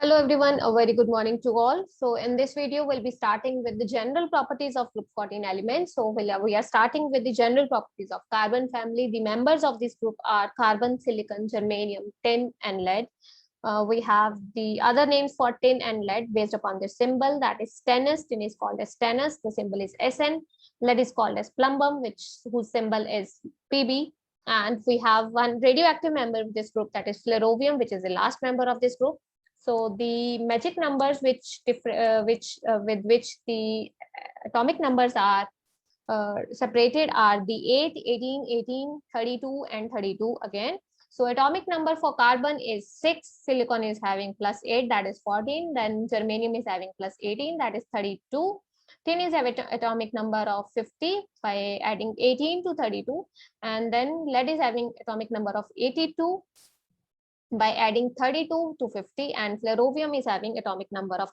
Hello everyone, a very good morning to all. So in this video, we'll be starting with the general properties of group 14 elements. So we are starting with the general properties of carbon family. The members of this group are carbon, silicon, germanium, tin and lead. We have the other names for tin and lead based upon the symbol, that is stannous. Tin is called as stannous, the symbol is Sn. Lead is called as plumbum, whose symbol is Pb. And we have one radioactive member of this group, that is flerovium, which is the last member of this group. So the magic numbers with which the atomic numbers are separated are the 8, 18, 18, 32 and 32 again. So atomic number for carbon is 6, silicon is having plus 8, that is 14, then germanium is having plus 18, that is 32. Tin is having atomic number of 50 by adding 18 to 32, and then lead is having atomic number of 82 by adding 32 to 50, and flerovium is having atomic number of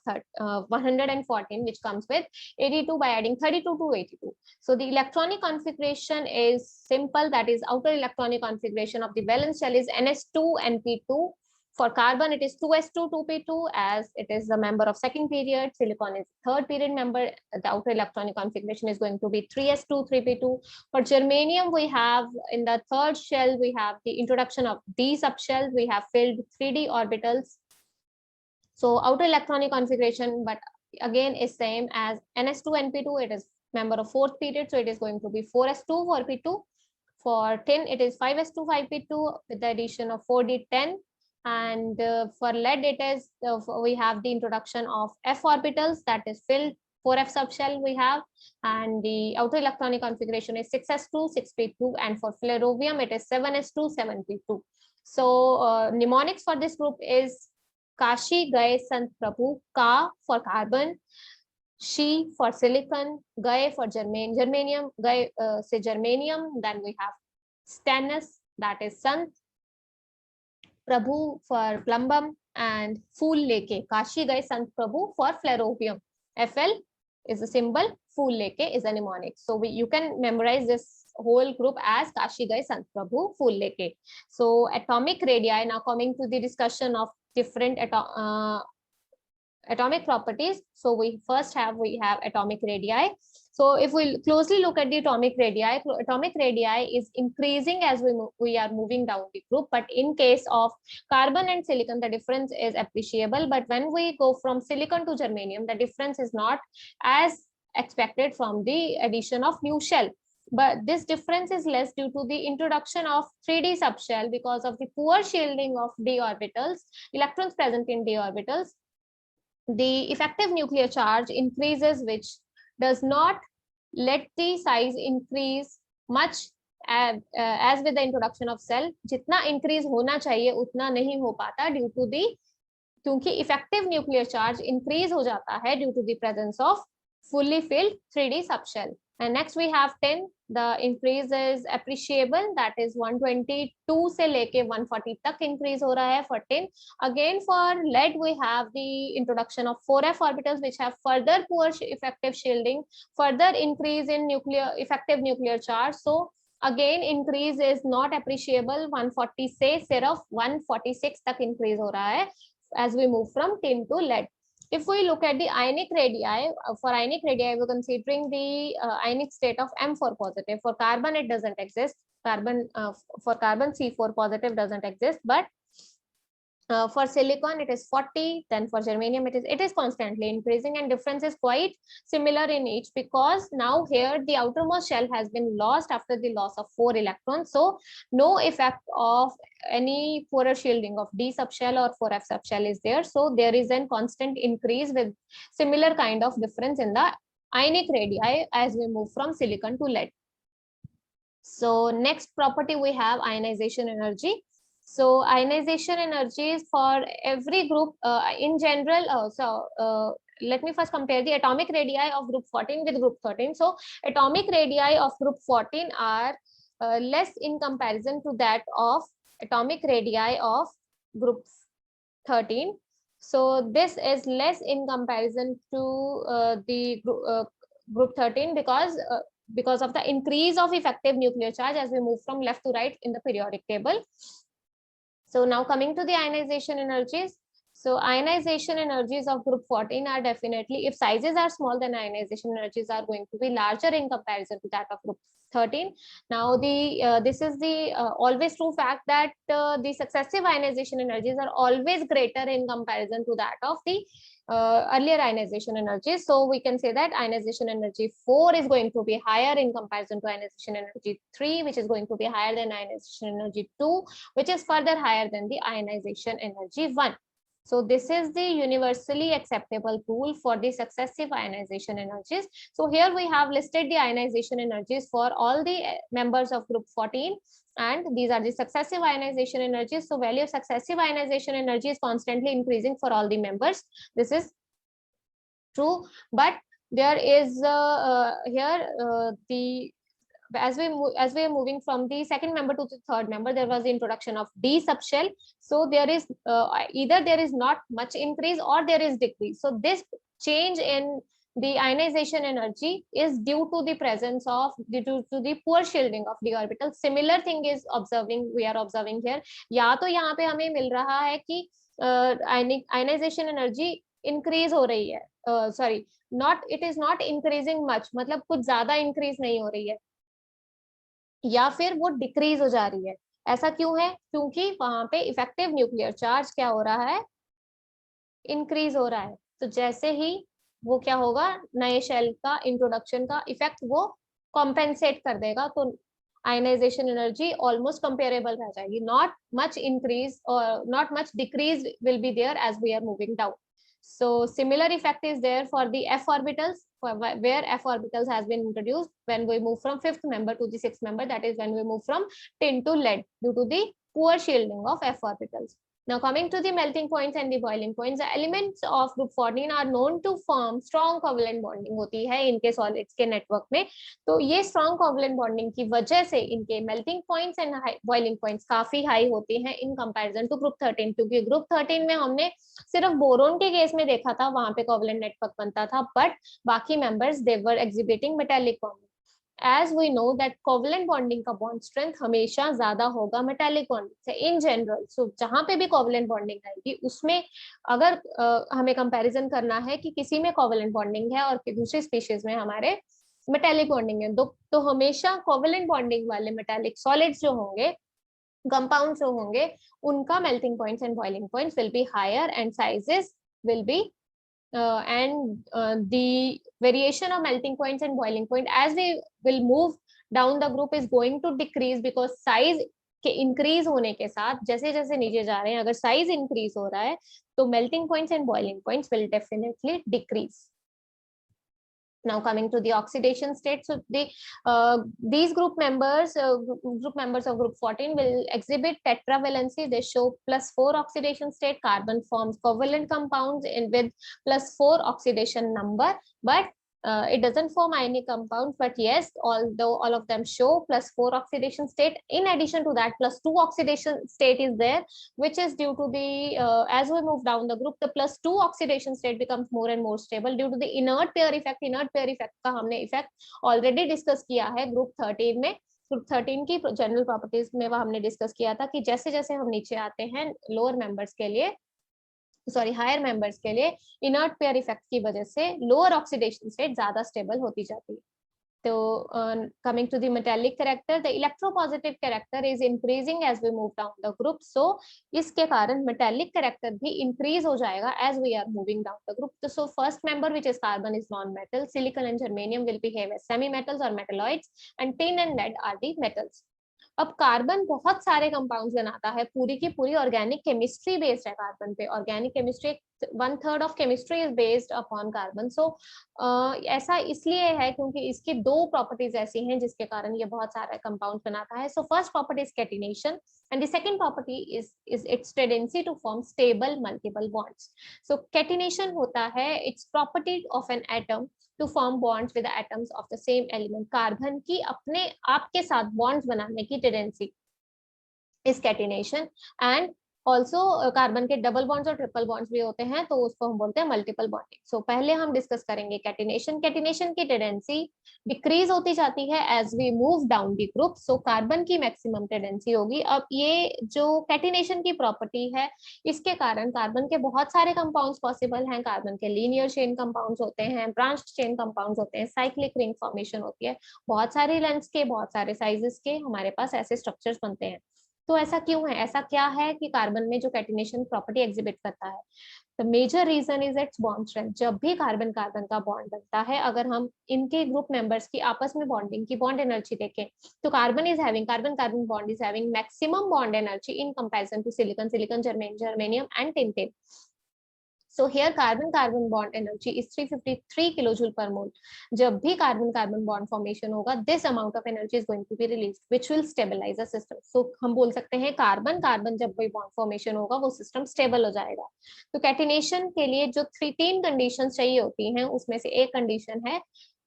114, which comes with 82 by adding 32 to 82. So the electronic configuration is simple, that is outer electronic configuration of the valence shell is ns2 np2. For carbon, it is 2s2 2p2, as it is a member of second period. Silicon is third period member. The outer electronic configuration is going to be 3s2 3p2. For germanium, we have in the third shell, we have the introduction of d subshells. We have filled 3d orbitals. So outer electronic configuration, but again is same as ns2 np2. It is member of fourth period, so it is going to be 4s2 4p2. For tin, it is 5s2 5p2 with the addition of 4d10. And for lead, it is we have the introduction of f orbitals, that is filled 4f subshell we have, and the outer electronic configuration is 6s2 6p2, and for flerovium it is 7s2 7p2. So mnemonics for this group is Kashi Gaye Sant Prabhu. Ka for carbon, Shi for silicon, Gaye for germanium, Gaye say germanium. Then we have stannous, that is Sant, Prabhu for plumbum, and Fool Leke. Kashi Gaye Sant Prabhu for flerovium. Fl is a symbol, Fool Leke is a mnemonic. So you can memorize this whole group as Kashi Gaye Sant Prabhu, Fool Leke. So atomic radii, now coming to the discussion of different atomic properties. So we have atomic radii. So if we closely look at the atomic radii is increasing as we are moving down the group. But in case of carbon and silicon, the difference is appreciable. But when we go from silicon to germanium, the difference is not as expected from the addition of new shell. But this difference is less due to the introduction of 3d subshell because of the poor shielding of d orbitals, electrons present in d orbitals. The effective nuclear charge increases, which does not let the size increase much as with the introduction of cell. जितना increase होना चाहिए उतना नहीं हो पाता due to the क्योंकि effective nuclear charge increase हो जाता है due to the presence of fully filled 3d subshell. And next we have tin. The increase is appreciable, that is 122 से लेके 140 तक increase हो रहा है for tin. Again for lead we have the introduction of 4f orbitals, which have further poor effective shielding, further increase in effective nuclear charge. So again increase is not appreciable, 140 से सिर्फ 146 तक increase हो रहा है as we move from tin to lead. If we look at the ionic radii, for ionic radii, we're considering the ionic state of M4 positive. For carbon, it doesn't exist. For carbon, C4 positive doesn't exist, but for silicon it is 40. Then for germanium it is constantly increasing, and difference is quite similar in each, because now here the outermost shell has been lost after the loss of 4 electrons. So no effect of any poorer shielding of d subshell or 4f subshell is there. So there is a constant increase with similar kind of difference in the ionic radii as we move from silicon to lead. So next property we have ionization energy. So ionization energies for every group in general. Let me first compare the atomic radii of group 14 with group 13. So atomic radii of group 14 are less in comparison to that of atomic radii of group 13. So this is less in comparison to the group 13 because of the increase of effective nuclear charge as we move from left to right in the periodic table. So now coming to the ionization energies. So ionization energies of group 14 are definitely, if sizes are small, then ionization energies are going to be larger in comparison to that of group 13. Now this is the always true fact that the successive ionization energies are always greater in comparison to that of the earlier ionization energies. So we can say that ionization energy 4 is going to be higher in comparison to ionization energy 3, which is going to be higher than ionization energy 2, which is further higher than the ionization energy 1. So this is the universally acceptable pool for the successive ionization energies. So here we have listed the ionization energies for all the members of group 14, and these are the successive ionization energies. So value of successive ionization energy is constantly increasing for all the members. This is true, but there is the as we are moving from the second member to the third member, there was the introduction of D subshell. So there is either there is not much increase or there is decrease. So this change in the ionization energy is due to the presence of due to the poor shielding of d orbital. Similar thing is we are observing here. या तो यहाँ पे हमें मिल रहा है कि ionization energy increase हो रही है, sorry, not it is not increasing much, मतलब कुछ ज्यादा increase नहीं हो रही है, या फिर वो डिक्रीज हो जा रही है. ऐसा क्यों है? क्योंकि वहां पे इफेक्टिव न्यूक्लियर चार्ज क्या हो रहा है? इंक्रीज हो रहा है. तो जैसे ही वो क्या होगा, नए शेल का इंट्रोडक्शन का इफेक्ट वो कॉम्पेंसेट कर देगा, तो आयनाइजेशन एनर्जी ऑलमोस्ट कंपेरेबल रह जाएगी. नॉट मच इंक्रीज और not much decrease will be there as we are moving down. So similar effect is there for the f orbitals, where f orbitals has been introduced when we move from fifth member to the sixth member, that is when we move from tin to lead due to the poor shielding of f orbitals. Now coming to the melting points and the boiling points, the elements of group 14 are known to form strong covalent bonding होती है इनके solids के network में. तो ये strong covalent bonding की वजह से इनके melting points and boiling points काफी high होते हैं in comparison to group 13, क्योंकि group 13 में हमने सिर्फ बोरोन के केस में देखा था, वहां पे कोवलेंट नेटवर्क बनता था, बट बाकी members they were exhibiting metallic bonding. As we know that covalent bonding का बॉन्ड स्ट्रेंथ हमेशा ज्यादा होगा मेटालिक बॉन्डिंग से इन जनरल. सो जहां पे भी कोवलेंट बॉन्डिंग आएगी उसमें अगर हमें कंपैरिजन करना है कि किसी में कोवलेंट बॉन्डिंग है और दूसरी स्पीशीज में हमारे मेटालिक बॉन्डिंग है, तो हमेशा कोवलेंट बॉन्डिंग वाले मेटालिक सॉलिड्स जो होंगे, compounds जो होंगे, उनका melting points and boiling points will be higher and sizes will be the variation of melting points and boiling point as we will move down the group is going to decrease, because size के increase होने के साथ जैसे जैसे नीचे जा रहे हैं, अगर size increase हो रहा है तो melting points and boiling points will definitely decrease. Now coming to the oxidation state, so these group members of group 14 will exhibit tetravalency. They show +4 oxidation state. Carbon forms covalent compounds with +4 oxidation number, but it doesn't form ionic compounds. But yes, although all of them show +4 oxidation state, in addition to that +2 oxidation state is there, which is due to the as we move down the group, the +2 oxidation state becomes more and more stable due to the inert pair effect. Inert pair effect का हमने effect already discuss किया है group 13 में. Group 13 की general properties में वो हमने discuss किया था कि जैसे जैसे हम नीचे आते हैं लोअर मेंबर्स के लिए, सॉरी हायर मेंबर्स के लिए, इनर्ट पेयर इफेक्ट की वजह से लोअर ऑक्सीडेशन स्टेट ज्यादा स्टेबल होती जाती है. तो coming to the metallic character, the electropositive character is increasing as we move down the group. So इसके कारण मेटालिक कैरेक्टर भी इंक्रीज हो जाएगा as we are moving down the group. तो so first member which is carbon is non metal, silicon and germanium will behave as semi metals और metalloids, and tin and lead are the metals. अब carbon बहुत सारे compounds बनाता है, पूरी की पूरी ऑर्गेनिक केमिस्ट्री बेस्ड है कार्बन पे. Organic chemistry 1/3 of chemistry is based upon carbon. So ऐसा इसलिए है क्योंकि इसकी दो प्रॉपर्टीज ऐसी हैं जिसके कारण ये बहुत सारे कंपाउंड बनाता है. So first property is catenation and the second property is its tendency to form stable multiple bonds. So catenation होता है its property of an atom to form bonds with the atoms of the same element. Carbon की अपने आप के साथ bonds बनाने की tendency is catenation, and also carbon के डबल बॉन्ड्स और ट्रिपल बॉन्ड्स भी होते हैं, तो उसको हम बोलते हैं मल्टीपल बॉन्डिंग। सो पहले हम डिस्कस करेंगे कैटिनेशन। कैटिनेशन की टेंडेंसी डिक्रीज होती जाती है as we move down the group. So carbon की मैक्सिमम टेंडेंसी होगी। अब ये जो कैटिनेशन की प्रॉपर्टी है, इसके कारण कार्बन के बहुत सारे कंपाउंड्स पॉसिबल हैं। कार्बन के लीनियर चेन कंपाउंड्स होते हैं, ब्रांच चेन कंपाउंड्स होते हैं, साइक्लिक रिंग फॉर्मेशन होती है, बहुत सारे लेंथ्स के, बहुत सारे साइजेस के हमारे पास ऐसे स्ट्रक्चर्स बनते हैं। तो ऐसा क्यों है, ऐसा क्या है कि कार्बन में जो कैटिनेशन प्रॉपर्टी एग्जिबिट करता है? The major reason is its bond strength. जब भी कार्बन कार्बन का बॉन्ड बनता है, अगर हम इनके ग्रुप मेंबर्स की आपस में बॉन्डिंग की बॉन्ड एनर्जी देखें, तो carbon carbon bond is having maximum bond energy in comparison to silicon, silicon, germanium and tin. So here carbon carbon bond energy is 353 kilojoule per mole. जब भी carbon carbon bond formation होगा, this amount of energy is going to be released, which will stabilize the system. So हम बोल सकते हैं carbon carbon जब भी bond formation होगा, वो सिस्टम स्टेबल हो जाएगा। तो कैटिनेशन के लिए जो तीन कंडीशन चाहिए होती हैं, उसमें से एक कंडीशन है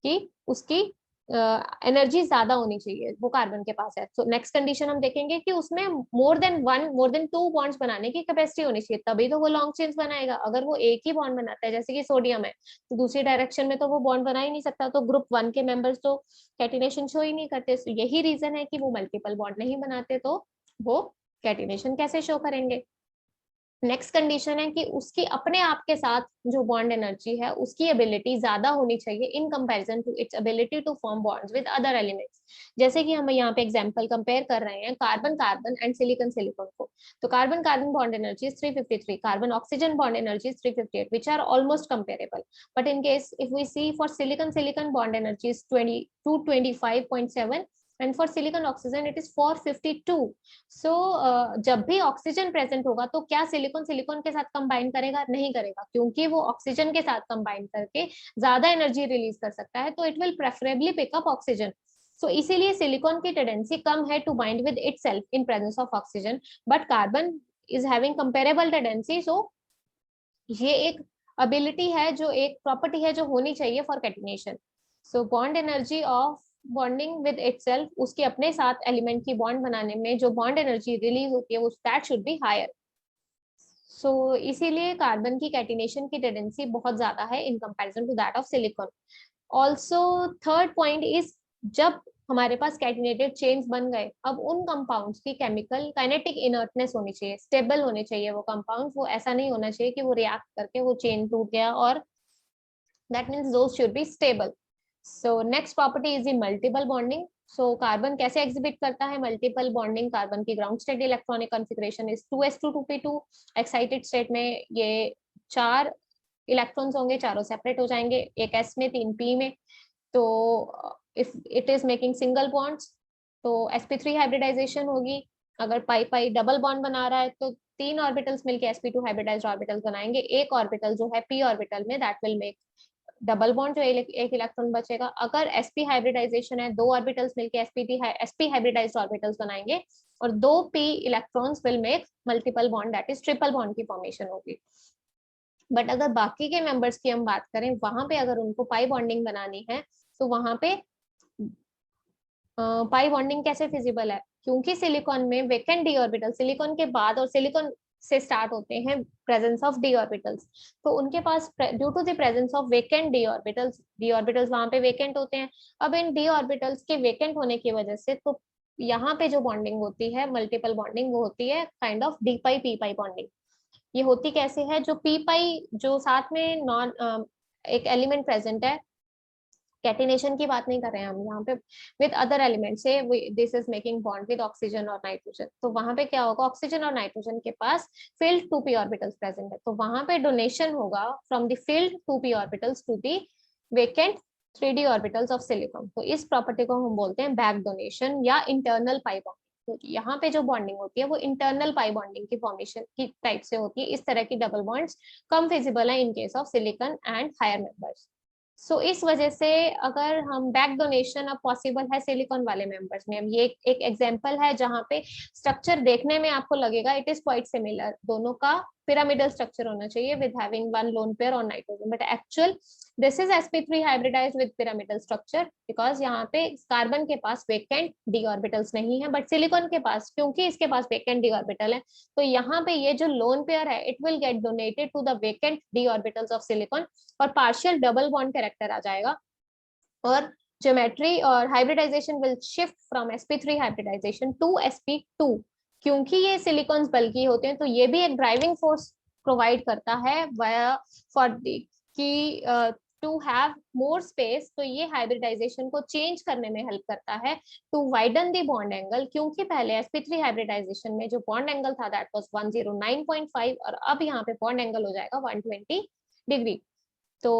कि उसकी एनर्जी ज्यादा होनी चाहिए, वो कार्बन के पास है। तो नेक्स्ट कंडीशन हम देखेंगे कि उसमें मोर देन टू बॉन्ड्स बनाने की कैपेसिटी होनी चाहिए, तभी तो वो लॉन्ग चेन्स बनाएगा। अगर वो एक ही बॉन्ड बनाता है, जैसे कि सोडियम है, तो दूसरी डायरेक्शन में तो वो बॉन्ड बना ही नहीं सकता, तो ग्रुप 1 के मेंबर्स तो कैटिनेशन शो ही नहीं करते। तो यही रीजन है कि वो मल्टीपल बॉन्ड नहीं बनाते, तो वो कैटिनेशन कैसे शो करेंगे? नेक्स्ट कंडीशन है कि उसकी अपने आप के साथ जो बॉन्ड एनर्जी है, उसकी एबिलिटी ज्यादा होनी चाहिए in comparison to its ability to form bonds with other elements. जैसे कि हम यहाँ पे एग्जांपल कंपेयर कर रहे हैं carbon carbon and silicon silicon को। तो carbon carbon bond energy is 353, carbon oxygen bond energy is 358, which are almost comparable. But in case if we see for silicon silicon bond energy is 225.7 and for silicon oxygen it is 452. So जब भी oxygen present होगा, तो क्या silicon silicon के साथ combine करेगा? नहीं करेगा, क्योंकि वो ऑक्सीजन के साथ कंबाइन करके ज्यादा एनर्जी रिलीज कर सकता है, तो it will preferably pick up oxygen. So इसीलिए सिलिकॉन की टेंडेंसी कम है to bind with itself in presence of oxygen, but carbon is having comparable tendency. So ये एक एबिलिटी है, जो एक प्रॉपर्टी है जो होनी चाहिए for catenation. So bond energy of bonding with itself, उसके अपने साथ एलिमेंट की बॉन्ड बनाने में जो बॉन्ड एनर्जी रिलीज होती है, वो that should be higher. So इसीलिए कार्बन की कैटिनेशन की टेंडेंसी बहुत ज्यादा है in comparison to that of silicon. Also third point is, जब हमारे पास कैटिनेटेड चेन्स बन गए, अब उन कंपाउंड्स की केमिकल काइनेटिक इनर्टनेस होनी चाहिए, स्टेबल होने चाहिए वो कंपाउंड्स। वो ऐसा नहीं होना चाहिए कि वो रिएक्ट करके वो चेन टूट गया, और that means those should be stable. So next property is the multiple bonding. So carbon कैसे एग्जिबिट करता है मल्टीपल बॉन्डिंग? कार्बन की ground state electronic configuration is 2s2 2p2। Excited state में ये 4 इलेक्ट्रॉन्स होंगे, चारों सेपरेट हो जाएंगे, एक s में 3 p में। तो if it is making single bonds, तो sp3 हाइब्रिडाइजेशन होगी। अगर पाई पाई डबल बॉन्ड बना रहा है, तो 3 ऑर्बिटल्स मिलके sp2 हाइब्रिडाइज्ड ऑर्बिटल्स बनाएंगे। एक ऑर्बिटल जो है p ऑर्बिटल में, that will make double bond, जो एक इलेक्ट्रॉन बचेगा। अगर sp हाइब्रिडाइजेशन है, 2 ऑर्बिटल्स मिलके sp हाइब्रिडाइज्ड ऑर्बिटल्स बनाएंगे, और 2 p electrons will make multiple bond, that is triple bond की फॉर्मेशन होगी। बट अगर बाकी के मेंबर्स की हम बात करें, वहां पे अगर उनको पाई बॉन्डिंग बनानी है, तो वहां पे पाई बॉन्डिंग कैसे फिजिबल है? क्योंकि सिलिकॉन में वेकेंट डी ऑर्बिटल, सिलिकॉन के बाद और सिलिकॉन से स्टार्ट होते हैं प्रेजेंस ऑफ डी ऑर्बिटल्स। तो उनके पास due to the presence of vacant d orbitals वहां पे वेकेंट होते हैं। अब इन डी ऑर्बिटल्स के वेकेंट होने की वजह से, तो यहाँ पे जो बॉन्डिंग होती है मल्टीपल बॉन्डिंग, वो होती है kind of D pi P pi bonding. ये होती कैसे है? जो पी पाई जो साथ में नॉन एक एलिमेंट प्रेजेंट है, कैटिनेशन की बात नहीं कर रहे हैं हम यहाँ पे, विद अदर एलिमेंट से this is making bond with oxygen और नाइट्रोजन। तो वहां पे क्या होगा? ऑक्सीजन और नाइट्रोजन के पास फील्ड 2p ऑर्बिटल्स प्रेजेंट है, तो वहां पे डोनेशन होगा from the filled 2p orbitals to the vacant 3d orbitals of silicon. तो इस प्रॉपर्टी को हम बोलते हैं बैक डोनेशन या इंटरनल पाई बॉन्डिंग। तो यहाँ पे जो बॉन्डिंग होती है, वो इंटरनल पाई बॉन्डिंग की फॉर्मेशन की टाइप से होती है। इस तरह की डबल बॉन्ड्स कम फिजिबल है in case of silicon and higher members. So इस वजह से अगर हम बैक डोनेशन अब पॉसिबल है सिलिकॉन वाले मेंबर्स में। अब ये एक एग्जांपल है जहां पे स्ट्रक्चर देखने में आपको लगेगा इट इज क्वाइट सिमिलर, दोनों का पिरामिडल स्ट्रक्चर होना चाहिए with having one lone pair और nitrogen, but actual this is sp3 hybridized with pyramidal structure, because यहाँ पे कार्बन के पास वेकेंट डी ऑर्बिटल्स नहीं है, बट सिलिकॉन के पास, क्योंकि इसके पास वेकेंट डी ऑर्बिटल है, तो यहाँ पे ये जो लोन पेयर है it will get donated to the vacant d orbitals of silicon, और पार्शियल डबल बॉन्ड कैरेक्टर आ जाएगा, और ज्योमेट्री और hybridisation will shift from sp3 hybridisation to sp2, क्योंकि ये सिलिकॉन्स बल्की होते हैं, तो ये भी एक ड्राइविंग फोर्स प्रोवाइड करता है फॉर दी कि टू हैव मोर स्पेस, तो ये हाइब्रिडाइजेशन को चेंज करने में हेल्प करता है to widen the bond angle, क्योंकि पहले sp3 हाइब्रिडाइजेशन में जो बॉन्ड एंगल था दैट वाज 109.5, और अब यहाँ पे बॉन्ड एंगल हो जाएगा 120 डिग्री। तो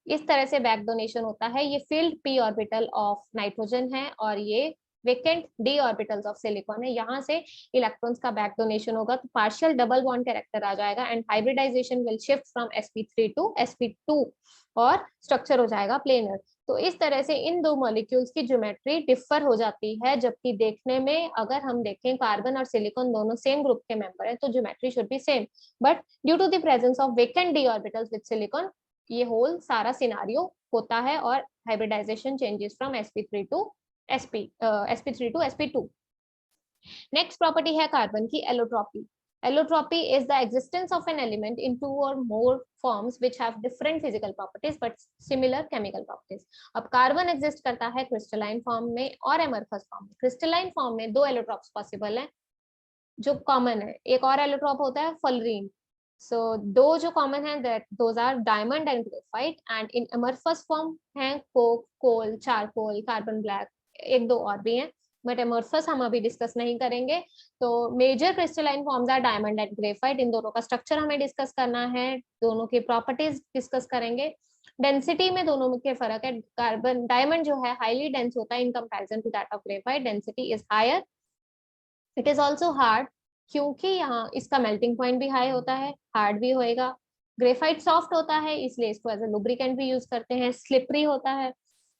इस तरह से बैक डोनेशन होता है। ये filled p orbital of nitrogen है और ये vacant d orbitals of silicon है, यहाँ से इलेक्ट्रॉन्स का बैक डोनेशन होगा, तो पार्शियल डबल बॉन्ड कैरेक्टर आ जाएगा and hybridisation will shift from sp3 to sp2 और स्ट्रक्चर हो जाएगा प्लेनर। तो इस तरह से इन दो मॉलिक्यूल्स की ज्योमेट्री डिफर हो जाती है, जबकि देखने में अगर हम देखें कार्बन और सिलिकॉन दोनों सेम ग्रुप के मेंबर है तो geometry should be same, but due to the presence of vacant d orbitals with silicon ये होल सारा सिनारियो होता है और hybridisation changes from sp3 to sp2। Next property है कार्बन की allotropy. Allotropy is the existence of an element in two or more forms which have different physical properties but similar chemical properties. अब carbon exist करता है crystalline form में और amorphous form में। Crystalline form में दो allotropes possible हैं जो कॉमन है, एक और एलोट्रॉप होता है फुलरीन। So दो जो कॉमन है that those are diamond and graphite, and in amorphous form हैं कोक, कोल, चारकोल, कार्बन ब्लैक, एक दो और भी हैं, बट amorphous हम अभी डिस्कस नहीं करेंगे। तो major crystalline forms are diamond and graphite, इन दोनों का स्ट्रक्चर हमें डिस्कस करना है, दोनों की प्रॉपर्टीज डिस्कस करेंगे। डेंसिटी में दोनों के फर्क है, कार्बन डायमंड जो है हाईली डेंस होता है in comparison to that of graphite, density is higher. It is also hard, क्योंकि यहाँ इसका मेल्टिंग पॉइंट भी हाई होता है, हार्ड भी होएगा। ग्रेफाइट सॉफ्ट होता है इसलिए इसको एज ए लुब्रिकेंट भी यूज करते हैं। स्लिपरी होता है।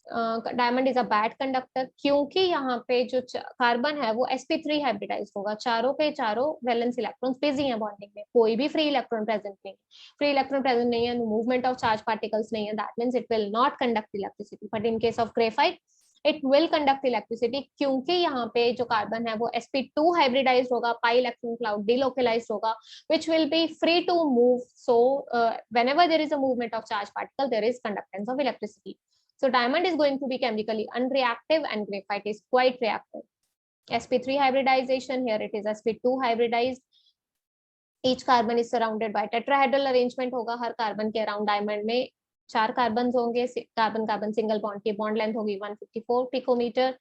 Diamond is a bad conductor, क्योंकि यहाँ पे जो कार्बन है वो sp3 हाइब्रिडाइज होगा, चारों के चारों वैलेंस इलेक्ट्रॉन्स बिजी हैं बॉन्डिंग में, कोई भी फ्री इलेक्ट्रॉन प्रेजेंट नहीं है। फ्री इलेक्ट्रॉन प्रेजेंट नहीं है, मूवमेंट ऑफ चार्ज पार्टिकल्स नहीं है, that means it will not conduct electricity, but in case of graphite it will conduct electricity, क्योंकि यहाँ पे जो कार्बन है वो sp2 हाइब्रिडाइज होगा, पाई इलेक्ट्रॉन क्लाउड डिलोकलाइज्ड होगा, which will be free to move. So whenever there is a movement of charge particle, there is conductance of electricity. So diamond is going to be chemically unreactive and graphite is quite reactive. sp3 hybridization, here it is sp2 hybridized. Each carbon is surrounded by tetrahedral arrangement होगा, हर carbon के around diamond में 4 carbon होंगे, carbon carbon single bond की bond length होगी 154 picometre.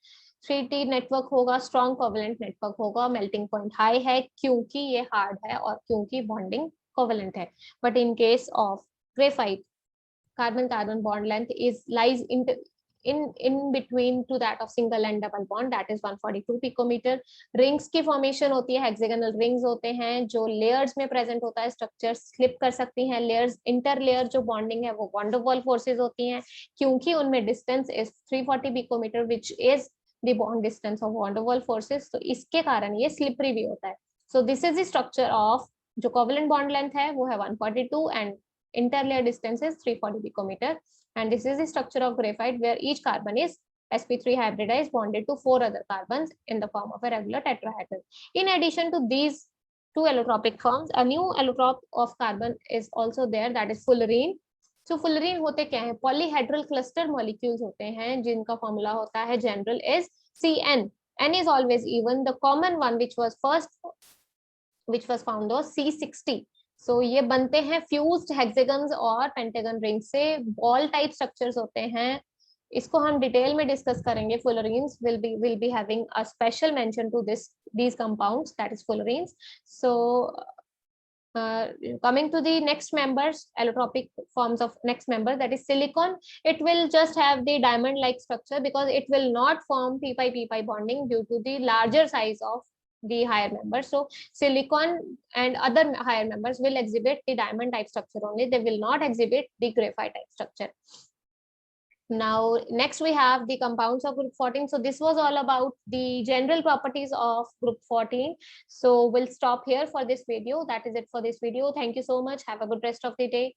3T network होगा, strong covalent network होगा, melting point high है क्योंकि ये हार्ड है और क्योंकि बॉन्डिंग कोवेलेंट है। But in case of graphite carbon carbon bond length is lies in between to that of single and double bond, that is 142 picometer। Rings की formation होती है, हेक्सागोनल रिंग्स होते हैं जो लेयर्स में प्रेजेंट होता है, स्ट्रक्चर स्लिप कर सकती हैं, लेयर्स इंटर लेयर जो बॉन्डिंग है वो वॉन डर वाल फोर्सेज होती हैं, क्योंकि उनमें distance is 340 picometre which is the bond distance of van der Waals forces, तो इसके कारण ये स्लिपरी भी होता है। So this is the structure of जो कोवेलेंट बॉन्ड लेंथ है वो है 142 and interlayer distance is 340 picometer, and this is the structure of graphite where each carbon is sp3 hybridized bonded to 4 other carbons in the form of a regular tetrahedral. In addition to these two allotropic forms, a new allotrop of carbon is also there, that is fullerene. So fullerene होते क्या है, polyhedral cluster molecules होते हैं जिनका formula होता है general is CN. N is always even. The common one which was found was C60. So ये बनते हैं फ्यूज्ड हेक्सागन्स और पेंटागन रिंग से, बॉल टाइप स्ट्रक्चर्स होते हैं, इसको हम डिटेल में डिस्कस करेंगे। फुलरीन्स will be having a special mention to these compounds, that is fullerenes. So coming to the next members, allotropic forms of next member, that is silicon. It will just have the diamond like structure because it will not form p pi bonding due to the larger size of the higher members. So silicon and other higher members will exhibit the diamond type structure only, they will not exhibit the graphite type structure. Now next we have the compounds of group 14. So this was all about the general properties of group 14. So we'll stop here for this video. That is it for this video. Thank you so much. Have a good rest of the day.